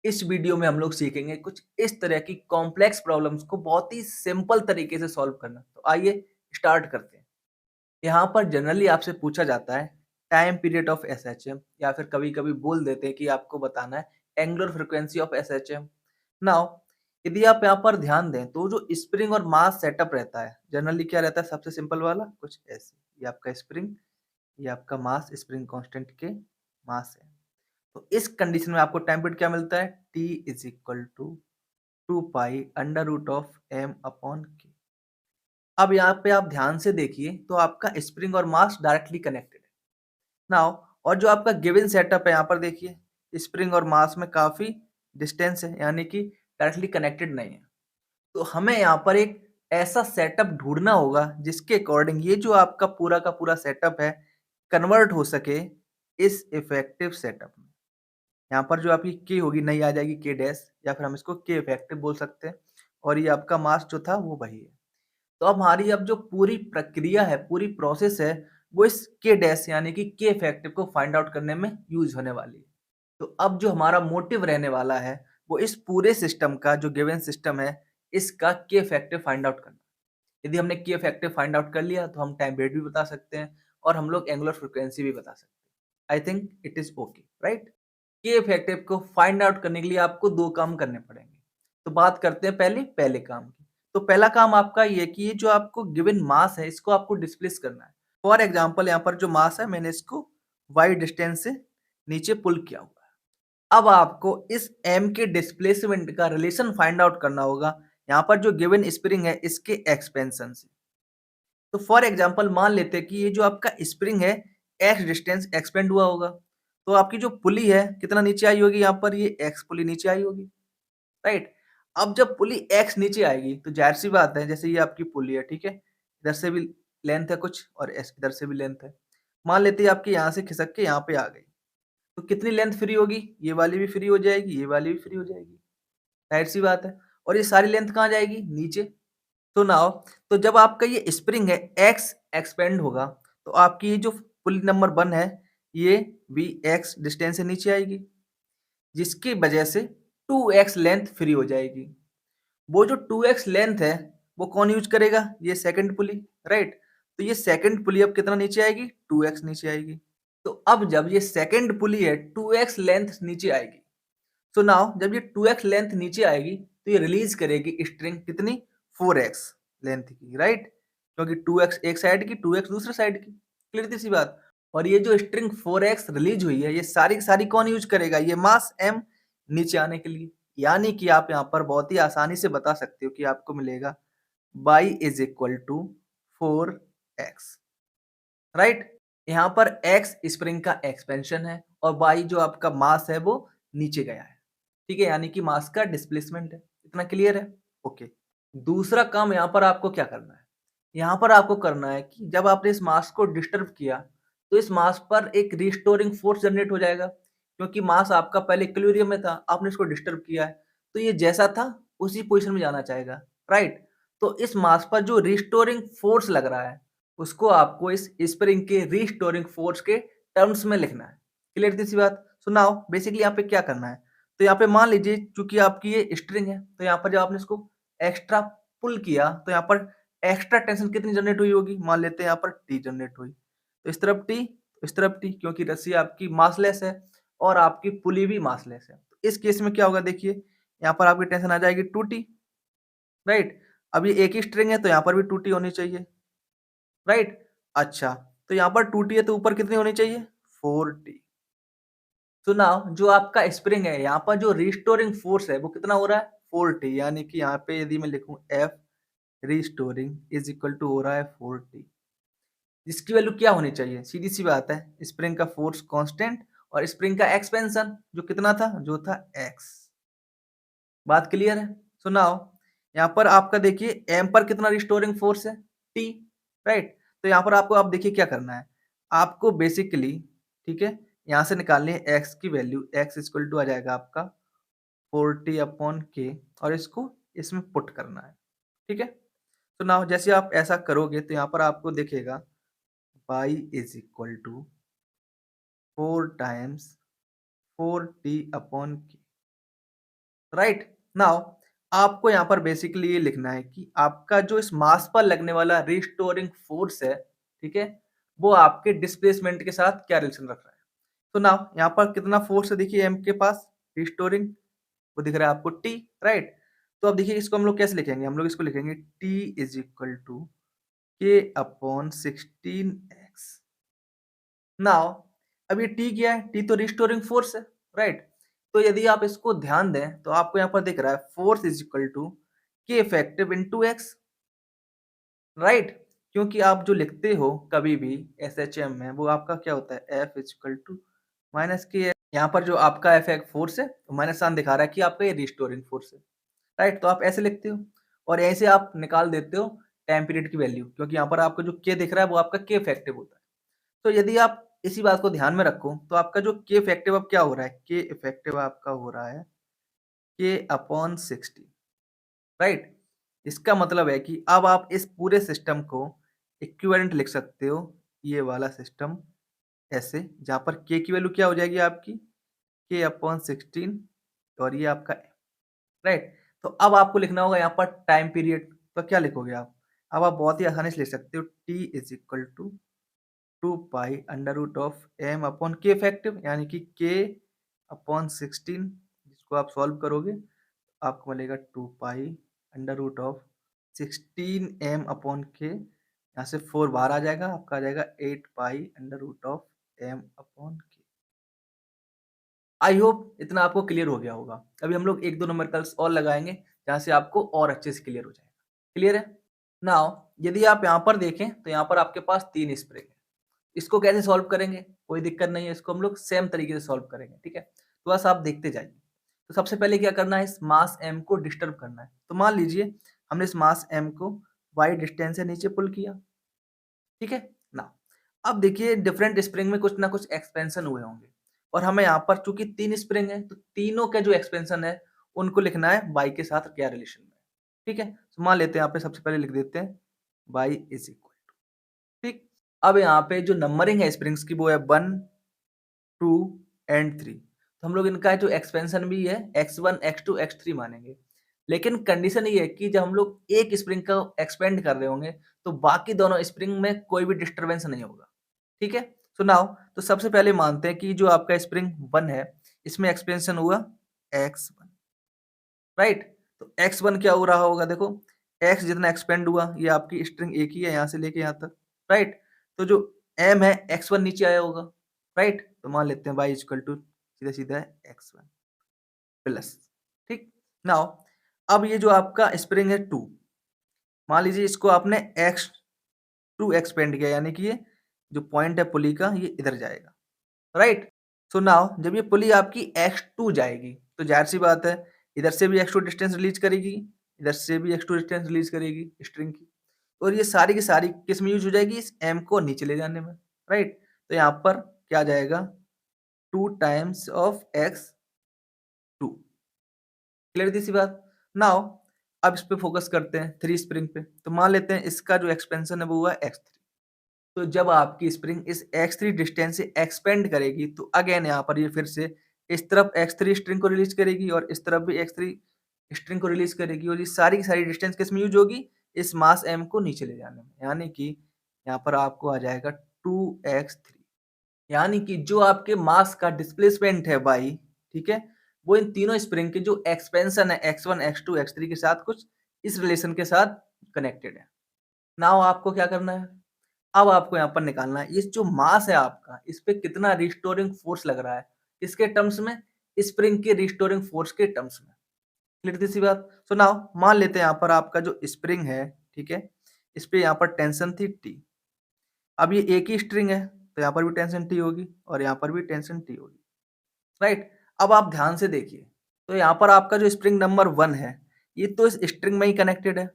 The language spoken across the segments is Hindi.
इस वीडियो में हम लोग सीखेंगे कुछ इस तरह की कॉम्प्लेक्स प्रॉब्लम्स को बहुत ही सिंपल तरीके से सॉल्व करना। तो आइए स्टार्ट करते हैं। यहाँ पर जनरली आपसे पूछा जाता है टाइम पीरियड ऑफ एसएचएम या फिर कभी-कभी बोल देते हैं कि आपको बताना है angular frequency of SHM. Now यदि आप यहाँ पर ध्यान दें तो जो स्प्रिंग और मास सेटअप रहता है जनरली क्या रहता है सबसे सिंपल वाला कुछ ऐसे। ये आपका स्प्रिंग, ये आपका मास, स्प्रिंग कांस्टेंट के मास है। तो इस कंडीशन में आपको टाइम पीरियड क्या मिलता है t is equal to 2 pi under root of m upon K. अब यहाँ पे आप ध्यान से देखिए तो आपका स्प्रिंग और मास डायरेक्टली कनेक्टेड है नाउ। और जो आपका गिवन सेटअप है यहाँ पर देखिए स्प्रिंग और मास में काफी डिस्टेंस है यानी कि डायरेक्टली कनेक्टेड नहीं है। तो हमें यहाँ पर एक ऐसा सेटअप ढूंढना होगा जिसके अकॉर्डिंग ये जो आपका पूरा का पूरा सेटअप है कन्वर्ट हो सके इस इफेक्टिव सेटअप में। यहाँ पर जो आपकी के होगी नहीं आ जाएगी के डैश या फिर हम इसको के इफेक्टिव बोल सकते हैं और ये आपका मास जो था वो वही है। तो अब हमारी अब जो पूरी प्रक्रिया है, पूरी प्रोसेस है, वो इस के डैश यानी कि के इफेक्टिव को फाइंड आउट करने में यूज होने वाली है। तो अब जो हमारा मोटिव रहने वाला है वो इस पूरे सिस्टम का जो गिवन सिस्टम है इसका के इफेक्टिव फाइंड आउट करना। यदि हमने के इफेक्टिव फाइंड आउट कर लिया तो हम टाइम पीरियड भी बता सकते हैं और हम लोग एंगुलर फ्रीक्वेंसी भी बता सकते हैं। I think it is okay, right. के इफेक्टिव को फाइंड आउट करने के लिए आपको दो काम करने पड़ेंगे। तो बात करते हैं पहले पहले काम की। तो पहला काम आपका ये कि ये जो आपको गिवन मास है इसको आपको डिस्प्लेस करना है। फॉर एग्जांपल यहाँ पर जो मास है मैंने इसको वाई डिस्टेंस से नीचे पुल किया हुआ है। अब आपको इस एम के डिस्प्लेसमेंट का रिलेशन फाइंड आउट करना होगा यहाँ पर जो गिवन स्प्रिंग है इसके एक्सपेंशन से। तो फॉर एग्जांपल मान लेते हैं कि ये जो आपका स्प्रिंग है एक्स डिस्टेंस एक्सपेंड हुआ होगा। तो आपकी जो पुली है कितना नीचे आई होगी यहाँ पर ये एक्स पुली नीचे आई होगी, राइट। अब जब पुली एक्स नीचे आएगी तो जाहिर सी बात है जैसे ये आपकी पुली है, ठीक है, इधर से भी लेंथ है कुछ और इधर से भी लेंथ है। मान लेते हैं आपके यहाँ से खिसक के यहाँ पे आ गई तो कितनी लेंथ फ्री होगी, ये वाली भी फ्री हो जाएगी, ये वाली भी फ्री हो जाएगी, जाहिर सी बात है। और ये सारी लेंथ कहाँ जाएगी, नीचे। तो नाउ तो जब आपका ये स्प्रिंग है एक्स एक्सपेंड होगा तो आपकी ये जो पुली नंबर 1 है ये वी एक्स डिस्टेंस से नीचे आएगी जिसकी वजह से 2x लेंथ फ्री हो जाएगी। वो जो 2x लेंथ है वो कौन यूज करेगा, ये सेकंड पुली, राइट। तो ये सेकंड पुली अब कितना नीचे आएगी, 2x नीचे आएगी। तो अब जब ये सेकंड पुली है 2x लेंथ नीचे आएगी। सो नाउ जब ये 2x लेंथ नीचे आएगी तो ये रिलीज करेगी स्ट्रिंग कितनी, 4x लेंथ की, राइट। क्योंकि 2x एक साइड की 2x दूसरे साइड की, क्लियर सी बात। और ये जो स्ट्रिंग 4x रिलीज हुई है ये सारी की सारी कौन यूज करेगा, ये मास m नीचे आने के लिए। यानी कि आप यहाँ पर बहुत ही आसानी से बता सकते हो कि आपको मिलेगा y is equal to 4x, right. यहाँ पर x स्प्रिंग का एक्सपेंशन है और y जो आपका मास है वो नीचे गया है, ठीक है, यानी कि मास का डिस्प्लेसमेंट है। इतना क्लियर है, ओके। दूसरा काम यहाँ पर आपको क्या करना है, यहाँ पर आपको करना है कि जब आपने इस मास को डिस्टर्ब किया तो इस मास पर एक रिस्टोरिंग फोर्स जनरेट हो जाएगा क्योंकि मास आपका पहले इक्विलिब्रियम में था, आपने इसको डिस्टर्ब किया है तो ये जैसा था उसी पोजीशन में जाना चाहेगा, राइट। तो इस मास पर जो रिस्टोरिंग फोर्स लग रहा है उसको आपको इस स्प्रिंग के रिस्टोरिंग फोर्स के टर्म्स में लिखना है, क्लियर सी बात। सुनाओ बेसिकली यहाँ पे क्या करना है। तो यहाँ पे मान लीजिए चूंकि आपकी ये स्ट्रिंग है तो यहाँ पर जब आपने इसको एक्स्ट्रा पुल किया तो यहाँ पर एक्स्ट्रा टेंशन कितनी जनरेट हुई होगी, मान लेते हैं यहाँ पर टी जनरेट हुई। तो इस तरफ टी, इस तरफ टी, क्योंकि रस्सी आपकी मासलेस है और आपकी पुली भी मासलेस है। तो इस केस में क्या होगा देखिए, यहाँ पर आपकी टेंशन आ जाएगी 2t, राइट। अब ये एक ही स्ट्रिंग है तो यहाँ पर भी 2t होनी चाहिए, राइट। अच्छा, तो यहाँ पर 2t है तो ऊपर कितनी होनी चाहिए, 4t। तो नाउ जो आपका स्प्रिंग है यहाँ पर जो रिस्टोरिंग फोर्स है वो कितना हो रहा है, 4t। यानी कि यहाँ पे यदि मैं लिखूं F restoring is equal to हो रहा है 4t, जिसकी वैल्यू क्या होनी चाहिए, सीधी सी बात है, स्प्रिंग का फोर्स कांस्टेंट और स्प्रिंग का एक्सपेंशन जो कितना था, जो था x। बात क्लियर है। सो नाउ यहाँ पर आपका देखिए m पर कितना रिस्टोरिंग फोर्स है, t, राइट। तो यहाँ पर आपको आप देखिए क्या करना है, आपको बेसिकली, ठीक है, यहाँ से निकालनी है x की वैल्यू, x इक्वल टू आ जाएगा आपका 4t अपॉन के और इसको इसमें पुट करना है, ठीक है। तो नाउ जैसे आप ऐसा करोगे तो यहाँ पर आपको दिखेगा y is equal to 4 times 4t upon K. Right? Now आपको यहाँ पर बेसिकली ये लिखना है कि आपका जो इस मास पर लगने वाला रिस्टोरिंग फोर्स है, ठीक है? वो आपके डिस्प्लेसमेंट के साथ क्या रिलेशन रख रहा है। तो नाउ यहाँ पर कितना फोर्स है देखिए एम के पास रिस्टोरिंग, वो दिख रहा है आपको टी, राइट? तो अब देखिए इसको हम लोग कैसे लिखेंगे? हम लोग इसको लिखेंगे टी इज इक्वल टू के अपॉन 16 एक्स। नाउ अब ये टी क्या है? टी तो रिस्टोरिंग फोर्स है, राइट? तो यदि आप इसको ध्यान दें तो आपको यहाँ पर दिख रहा है फोर्स इज इक्वल टू के इफेक्टिव इंटू एक्स, राइट? क्योंकि आप जो लिखते हो कभी भी एसएचएम में वो आपका क्या होता है F is equal to minus K. यहाँ पर जो आपका एफ फोर्स है तो माइनस साइन दिखा रहा है कि आपका ये रिस्टोरिंग फोर्स है, राइट? तो आप ऐसे लिखते हो और ऐसे आप निकाल देते हो टाइम पीरियड की वैल्यू, क्योंकि यहाँ पर आपको जो के दिख रहा है वो आपका के इफेक्टिव होता है। तो यदि आप इसी बात को ध्यान में रखो तो आपका जो के इफेक्टिव अब क्या हो रहा है? के इफेक्टिव आपका हो रहा है के अपॉन 60, राइट? इसका मतलब है कि अब आप इस पूरे सिस्टम को इक्विवेलेंट लिख सकते हो, ये वाला सिस्टम ऐसे, जहाँ पर के की वैल्यू क्या हो जाएगी आपकी के अपॉन 16 और ये आपका राइट? तो अब आपको लिखना होगा यहाँ पर टाइम पीरियड, तो क्या लिखोगे आप? अब आप बहुत ही आसानी से लिख सकते हो T is equal to 2 pi under root of M upon K effective, यानी कि के अपॉन 16, जिसको आप सॉल्व करोगे आपको मिलेगा 2 pi under root of 16 M upon K, यहाँ से 4 बाहर आ जाएगा, आपका आ जाएगा 8 pi under root of M upon k. I hope इतना आपको क्लियर हो गया होगा। अभी हम लोग 1-2 न्यूमेरिकल्स और लगाएँगे, जहाँ से आपको और अच्छे से क्लियर हो जाएगा। क्लियर है? नाउ यदि आप यहाँ पर देखें, तो यहाँ पर आपके पास 3 स्प्रिंग है। इसको कैसे सॉल्व करेंगे? कोई दिक्कत नहीं है, इसको हम लोग सेम तरीके से सॉल्व करेंगे, ठीक है? तो बस आप देखते जाइए। तो सबसे पहले क्या करना है, इस मास m को डिस्टर्ब करना है। तो मान लीजिए हमने इस मास m को y डिस्टेंस से नीचे पुल किया, ठीक है? नाउ अब देखिए डिफरेंट स्प्रिंग में कुछ ना कुछ एक्सपेंशन हुए होंगे और हमें यहाँ पर चूंकि 3 स्प्रिंग है तो तीनों के जो एक्सपेंशन है उनको लिखना है y के साथ क्या रिलेशन में, ठीक है? तो मान लेते हैं यहाँ पे सबसे पहले लिख देते हैं y इज इक्वल टू, ठीक? अब यहाँ पे जो नंबरिंग है स्प्रिंग्स की वो है 1, 2 एंड 3। तो हम लोग इनका जो एक्सपेंशन भी है x1, x2, x3 मानेंगे। लेकिन कंडीशन ये है कि जब हम लोग एक स्प्रिंग का एक्सपेंड कर रहे होंगे तो बाकी दोनों स्प्रिंग में कोई भी डिस्टरबेंस नहीं होगा, ठीक है? सो नाउ तो सबसे पहले मानते हैं कि जो आपका स्प्रिंग 1 है इसमें एक्सपेंशन हुआ x1, राइट? तो x1 क्या हो रहा होगा देखो, x जितना एक्सपेंड हुआ ये आपकी स्ट्रिंग एक ही है यहाँ से लेके यहाँ तक, राइट? तो जो m है x1 नीचे आया होगा, राइट? तो मान लेते हैं y इक्वल टू सीधा-सीधा है x1 प्लस, ठीक? नाउ अब ये जो आपका स्प्रिंग है 2, मान लीजिए इसको आपने x2 एक्सपेंड किया, यानी कि ये जो पॉइंट है पुली का ये इधर जाएगा, राइट? सो नाउ जब ये पुली आपकी x2 जाएगी तो ज़ाहिर-सी बात है इधर से भी x2 डिस्टेंस रिलीज़ करेगी, इधर से भी x2 डिस्टेंस रिलीज़ करेगी स्ट्रिंग की। और ये सारी की सारी किस में यूज़ हो जाएगी? इस m को नीचे ले जाने में, राइट? तो यहाँ पर क्या आ जाएगा 2 टाइम्स ऑफ x2, क्लियर थी सी बात? नाउ अब इस पे फोकस करते हैं 3 स्प्रिंग पे। तो मान लेते हैं इसका जो एक्सपेंशन है वो हुआ x3। तो जब आपकी स्प्रिंग इस x3 डिस्टेंस से एक्सपेंड करेगी तो अगेन यहाँ पर ये फिर से इस तरफ x3 स्ट्रिंग को रिलीज करेगी और इस तरफ भी x3 स्ट्रिंग को रिलीज करेगी और ये सारी की सारी डिस्टेंस किस में यूज होगी? इस मास m को नीचे ले जाने में, यानी कि यहाँ पर आपको आ जाएगा 2x3, यानी कि जो आपके मास का डिस्प्लेसमेंट है y, ठीक है? वो इन तीनों स्प्रिंग के जो एक्सपेंशन है x1, x2, x3 के साथ कुछ इस रिलेशन के साथ कनेक्टेड है। नाउ आपको क्या करना है? अब आपको यहाँ पर निकालना है, ये जो मास है आपका, इस पे कितना रिस्टोरिंग फोर्स लग रहा है? किसके टर्म्स में? स्प्रिंग के रिस्टोरिंग फोर्स के टर्म्स में। क्लियर थी सी बात? सो नाउ मान लेते हैं यहाँ पर आपका जो स्प्रिंग है, ठीक है? इस पे यहाँ पर टेंशन थी T। अब ये एक ही स्ट्रिंग है, तो यहाँ पर भी टेंशन T होगी और यहाँ पर भी टेंशन T होगी, राइट? अब आप ध्यान से देखिए, तो यहाँ पर आपका जो स्प्रिंग नंबर 1 है, ये तो इस स्ट्रिंग में ही कनेक्टेड है,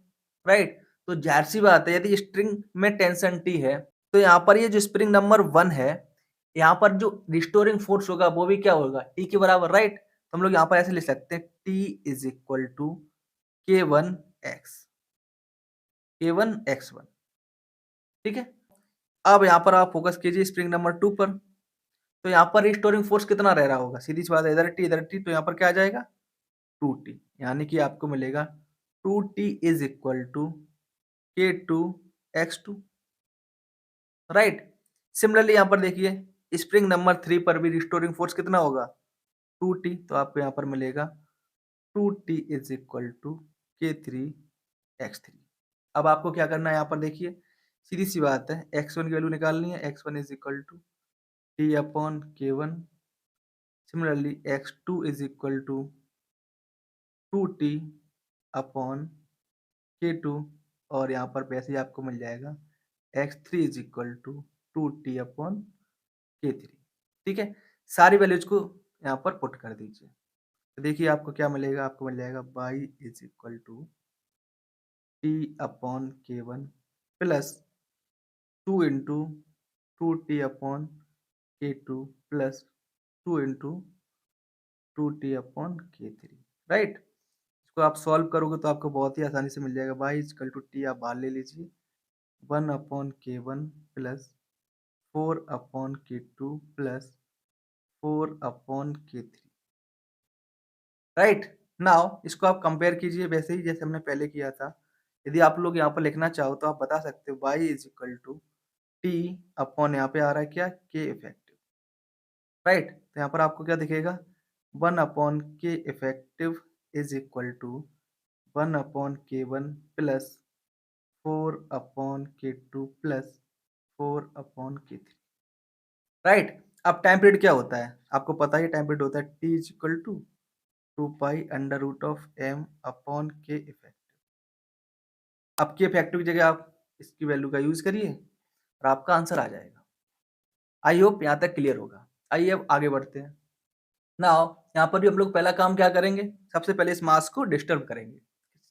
राइट? तो ज़ाहिर-सी बात है यदि स्ट्रिंग में टेंशन T है, तो यहाँ पर ये जो स्प्रिंग नंबर 1 है, यहाँ पर जो रिस्टोरिंग फोर्स होगा वो भी क्या होगा? T के बराबर, राइट? तो हम लोग यहाँ पर ऐसे लिख सकते हैं T is equal to K1x, K1x1, ठीक है? अब यहाँ पर आप फोकस कीजिए स्प्रिंग नंबर 2 पर, तो यहाँ पर रिस्टोरिंग फोर्स कितना रह रहा होगा? सीधी सी बात है, इधर T तो यहाँ पर क्या आ जाएगा? 2t, यानी कि आपको मिलेगा 2t is equal to K2 X2, right. Similarly यहाँ पर देखिए स्प्रिंग नंबर 3 पर भी रिस्टोरिंग फोर्स कितना होगा 2t, तो आपको यहाँ पर मिलेगा 2t is equal to K3 X3। अब आपको क्या करना है, यहाँ पर देखिए सीधी सी बात है, x1 की वैल्यू निकालनी है, x1 is equal to t upon K1। Similarly x2 is equal to 2t upon K2, और यहाँ पर वैसे ही आपको मिल जाएगा x3 is equal to 2t upon K3। ठीक है, सारी वैल्यूज को यहाँ पर पुट कर दीजिए, तो देखिए आपको क्या मिलेगा, आपको मिल जाएगा y is equal to t upon K1 plus 2 into 2t upon K2 plus 2 into 2t upon K3, right. इसको आप सॉल्व करोगे तो आपको बहुत ही आसानी से मिल जाएगा, y इक्वल टू टी आप बाहर ले लीजिए, 1 upon K1 plus 4 upon K2 plus 4 upon K3, right. Now इसको आप कंपेयर कीजिए वैसे ही जैसे हमने पहले किया था। यदि आप लोग यहाँ पर लिखना चाहो तो आप बता सकते हो y is equal to T upon यहाँ पे आ रहा है क्या के इफेक्टिव, राइट। तो यहाँ पर आपको क्या दिखेगा 1 upon K effective is equal to 1 upon K1 plus 4 upon K2 plus 4 upon K3, right. अब टाइम पीरियड क्या होता है, आपको पता ही टाइम पीरियड होता है t is equal to 2 pi under root of m upon K effective. अब के इफेक्टिव की जगह आप इसकी वैल्यू का यूज करिए और आपका आंसर आ जाएगा। आई होप यहाँ तक क्लियर होगा। आइए अब आगे बढ़ते हैं। नाउ यहाँ पर भी हम लोग पहला काम क्या करेंगे, सबसे पहले इस मास को डिस्टर्ब करेंगे,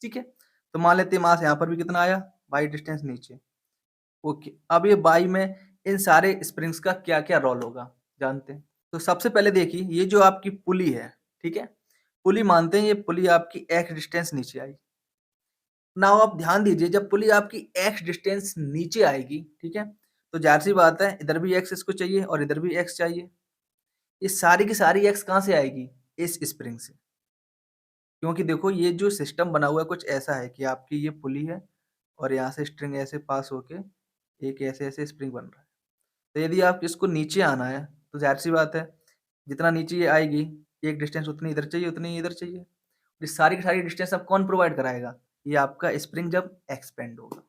ठीक है। तो मान लेते हैं मास यहाँ पर भी कितना आया, बाई डिस्टेंस नीचे, ओके। अब ये बाई में इन सारे स्प्रिंग्स का क्या क्या रोल होगा जानते हैं। तो सबसे पहले देखिए ये जो आपकी पुली है, ठीक है, पुली मानते हैं ये पुली आपकी एक्स डिस्टेंस नीचे आई। नाउ आप ध्यान दीजिए जब पुली आपकी एक्स डिस्टेंस नीचे आएगी, ठीक है, तो जाहिर सी बात है इधर भी एक्स इसको चाहिए और इधर भी एक्स चाहिए। ये सारी की सारी एक्स कहाँ से आएगी, इस स्प्रिंग से, क्योंकि देखो ये जो सिस्टम बना हुआ है कुछ ऐसा है कि आपकी ये पुली है और यहाँ से स्ट्रिंग ऐसे पास होके एक ऐसे ऐसे स्प्रिंग बन रहा है। तो यदि आप इसको नीचे आना है तो जाहिर सी बात है जितना नीचे ये आएगी एक डिस्टेंस उतनी इधर चाहिए उतनी इधर चाहिए। ये सारी की सारी डिस्टेंस अब कौन प्रोवाइड कराएगा, ये आपका स्प्रिंग जब एक्सपेंड होगा,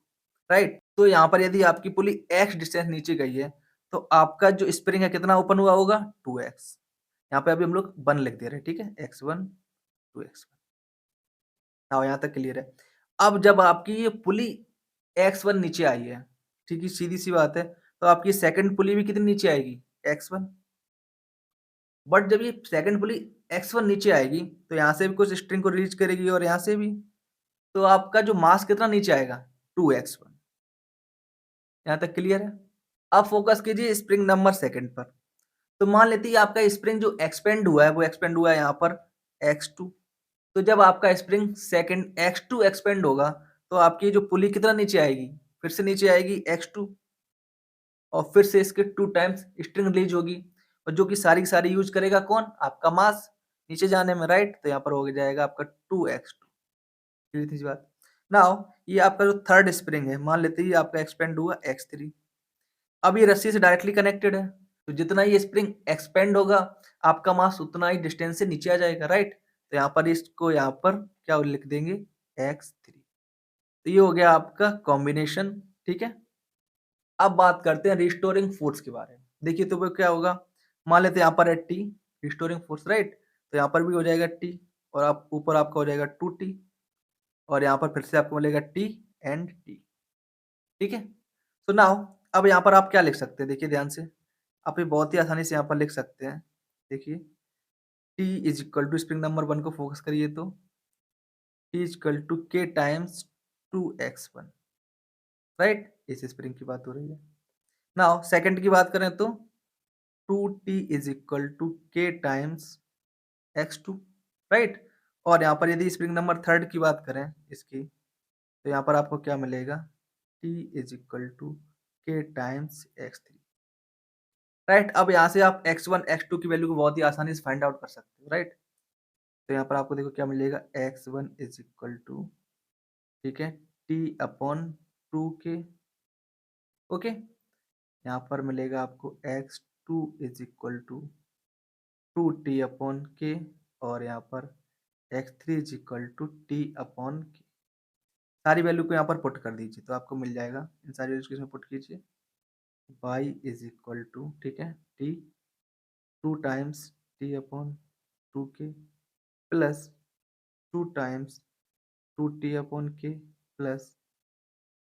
राइट। तो यहाँ पर यदि आपकी पुली एक्स डिस्टेंस नीचे गई है तो आपका जो स्प्रिंग है कितना ओपन हुआ होगा 2x। यहाँ पे अभी हम लोग 1 लिख दे रहे हैं, ठीक है, x1 2x1। हाँ यहाँ तक क्लियर है। अब जब आपकी ये पुली x1 नीचे आई है, ठीक है, सीधी सी बात है, तो आपकी सेकंड पुली भी कितनी नीचे आएगी x1। बट जब ये सेकंड पुली x1 नीचे आएगी तो यहाँ से भी कुछ स्ट्रिंग को रिलीज करेगी और यहाँ से भी, तो आपका जो मास कितना नीचे आएगा 2x1। यहाँ तक क्लियर है। अब फोकस कीजिए स्प्रिंग नंबर सेकंड पर। तो मान लेते हैं आपका स्प्रिंग जो एक्सपेंड हुआ है वो एक्सपेंड हुआ है यहाँ पर x2। तो जब आपका स्प्रिंग सेकंड x2 एक्सपेंड होगा तो आपकी जो पुली कितना नीचे आएगी, फिर से नीचे आएगी x2 और फिर से इसके 2 टाइम्स स्ट्रिंग रिलीज होगी और जो कि सारी की सारी यूज करेगा कौन, आपका मास नीचे जाने में, राइट। तो यहाँ पर हो जाएगा आपका 2x2। क्लियर थी बात। नाउ ये आपका जो थर्ड स्प्रिंग है मान लेते हैं आपका एक्सपेंड हुआ x3। अब ये रस्सी से डायरेक्टली कनेक्टेड है, तो जितना ये स्प्रिंग एक्सपेंड होगा आपका मास उतना ही डिस्टेंस से नीचे आ जाएगा, राइट। तो यहाँ पर इसको यहाँ पर क्या लिख देंगे x3। तो ये हो गया आपका कॉम्बिनेशन, ठीक है। अब बात करते हैं रिस्टोरिंग फोर्स के बारे में। देखिए तो वो क्या होगा, मान लेते हैं यहाँ पर है टी रिस्टोरिंग फोर्स, राइट। तो यहाँ पर भी हो जाएगा टी और आप ऊपर आपका हो जाएगा 2t और यहाँ पर फिर से आपको मिलेगा टी एंड टी, ठीक है। तो नाउ अब यहाँ पर आप क्या लिख सकते हैं, देखिए ध्यान से, आप ये बहुत ही आसानी से यहाँ पर लिख सकते हैं। देखिए T is equal to spring number 1 को फोकस करिए तो T is equal to K times 2x1, right. इस स्प्रिंग की बात हो रही है। नाउ सेकंड की बात करें तो 2t is equal to K times x2, right. और यहाँ पर यदि स्प्रिंग नंबर थर्ड की बात करें इसकी, तो यहाँ पर आपको क्या मिलेगा T is equal to K times x3, right. अब यहाँ से आप x1 x2 की वैल्यू को बहुत ही आसानी से फाइंड आउट कर सकते हो, राइट। तो यहाँ पर आपको देखो क्या मिलेगा, x1 इज इक्वल टू, ठीक है, टी अपॉन 2k। ओके, यहाँ पर मिलेगा आपको x2 is equal to 2t upon k, और यहाँ पर x3 is equal to t upon k। सारी वैल्यू को यहाँ पर पुट कर दीजिए तो आपको मिल जाएगा, इन सारी वैल्यूज को इसमें पुट कीजिए। y इज इक्वल टू, ठीक है, t 2 times t upon 2k plus 2 times 2t upon k plus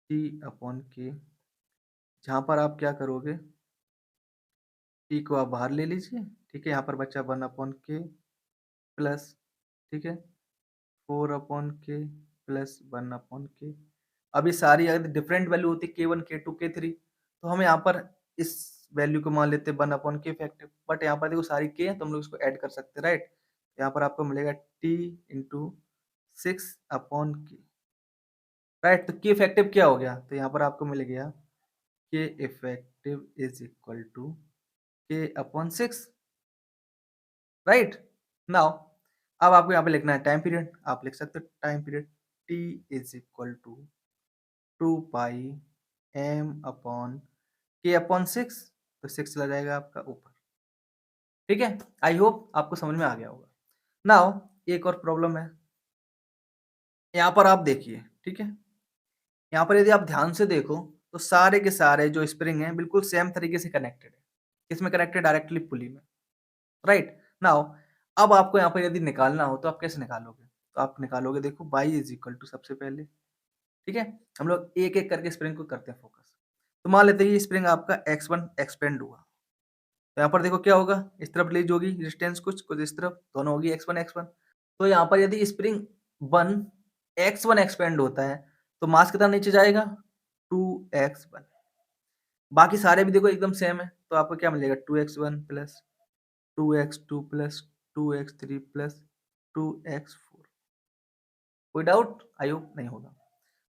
t upon k। जहाँ पर आप क्या करोगे, t को आप बाहर ले लीजिए, ठीक है, यहाँ पर बचा 1 अपॉन k प्लस, ठीक है, 4 upon k plus 1 upon k। अब ये सारी अगर डिफरेंट वैल्यू होती k1 k2 k3, तो हम यहाँ पर इस वैल्यू को मान लेते 1 अपॉन k फैक्टर, बट यहाँ पर देखो सारी k है तो हम लोग इसको ऐड कर सकते हैं, राइट। यहाँ पर आपको मिलेगा t into 6 upon k, right. तो k इफेक्टिव क्या हो गया, तो यहाँ पर आपको मिल गया k effective is equal to k upon 6, right. Now अब आपको यहाँ पे लिखना है टाइम पीरियड, आप लिख सकते हो time period t is equal to 2 pi m upon k upon 6, तो 6 चला जाएगा आपका ऊपर, ठीक है। आई होप आपको समझ में आ गया होगा। नाउ एक और प्रॉब्लम है, यहाँ पर आप देखिए, ठीक है, यहाँ पर यदि आप ध्यान से देखो तो सारे के सारे जो स्प्रिंग हैं बिल्कुल सेम तरीके से कनेक्टेड है। किसमें कनेक्टेड, डायरेक्टली पुली में, राइट। नाउ अब आपको यहाँ पर यदि निकालना हो तो आप कैसे निकालोगे, तो आप निकालोगे, देखो y इज इक्वल टू सबसे पहले, ठीक है, हम लोग एक एक करके स्प्रिंग को करते हैं फोकस। तो मान लेते हैं ये स्प्रिंग आपका x1 एक्सपेंड हुआ, तो यहाँ पर देखो क्या होगा, इस तरफ रिलीज होगी रेजिस्टेंस कुछ कुछ इस तरफ, दोनों होगी x1 x1। तो यहाँ पर यदि स्प्रिंग 1 x1 एक्सपेंड होता है तो मास कितना नीचे जाएगा, 2x1। बाकी सारे भी देखो एकदम सेम है, तो आपको क्या मिलेगा, 2x1 plus 2x2 plus 2x3 plus 2x4। कोई डाउट, आई होप नहीं होगा।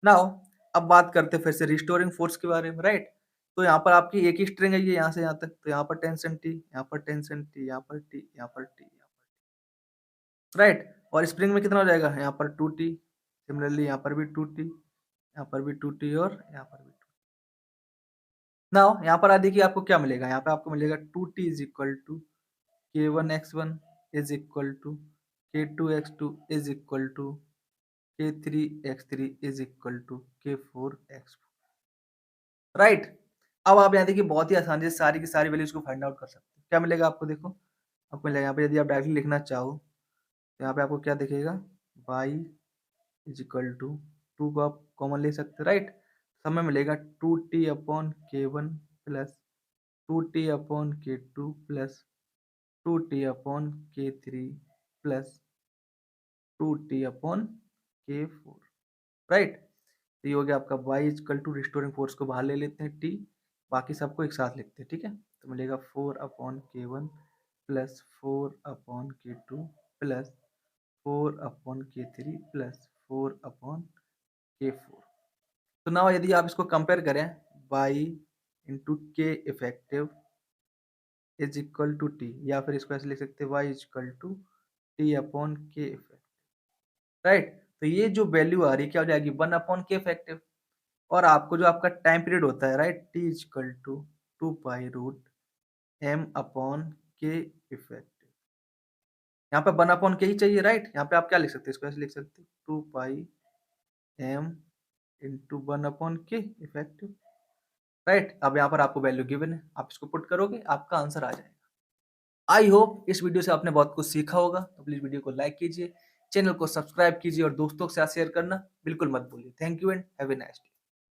नाउ अब बात करते हैं फिर से रिस्टोरिंग फोर्स के बारे में, राइट। तो यहाँ पर आपकी एक ही स्ट्रिंग है, ये यहाँ से यहाँ तक, तो यहाँ पर टेंशन टी, यहाँ पर टेंशन टी, यहाँ पर टी, यहाँ पर टी, राइट। और स्प्रिंग में कितना हो जाएगा, यहाँ पर 2t, सिमिलरली यहाँ पर भी 2t, यहाँ पर भी 2t और यहाँ पर भी 2t। नाउ यहाँ पर देखिए आपको क्या मिलेगा, यहाँ पे आपको मिलेगा 2t is equal to k1x1 is equal to k2x2 is equal to k3x3 is equal to k4x4, right. अब आप यहाँ देखिए बहुत ही आसानी से सारी की सारी वैल्यूज को फाइंड आउट कर सकते हैं। क्या मिलेगा आपको, देखो आपको मिलेगा यहाँ पे, यदि आप डायरेक्टली लिखना चाहो तो यहाँ पे आपको क्या दिखेगा, y इज इक्वल टू 2 को आप कॉमन ले सकते हैं, राइट। सब में मिलेगा 2t upon k1 plus 2t upon k2 plus 2t upon k3 plus 2t upon k4, right. तो ये हो गया आपका y equal to restoring force को बाहर ले लेते हैं t, बाकी सबको एक साथ लिखते हैं, ठीक है। तो मिलेगा 4 upon k1 plus 4 upon k2 plus 4 upon k3 plus 4 upon k4। तो नाउ यदि आप इसको कंपेयर करें, y into K effective is equal to T, या फिर इसको ऐसे लिख सकते हैं y is equal to T upon K effective, right. तो ये जो वैल्यू आ रही है क्या हो जाएगी, 1 अपॉन के इफेक्टिव, और आपको जो आपका टाइम पीरियड होता है, right, T is equal to 2 pi root m upon K effective. यहाँ पे 1 अपॉन के ही चाहिए, राइट। यहाँ पे आप क्या लिख सकते हैं, इसको ऐसे लिख सकते हैं 2 pi m into 1 upon K effective, right. अब यहाँ पर आपको वैल्यू गिवन है, आप इसको पुट करोगे आपका आंसर आ जाएगा। आई होप इस वीडियो से आपने बहुत कुछ सीखा होगा, तो प्लीज वीडियो को लाइक कीजिए, चैनल को सब्सक्राइब कीजिए और दोस्तों के साथ शेयर करना बिल्कुल मत भूलिए। Thank you and have a nice day.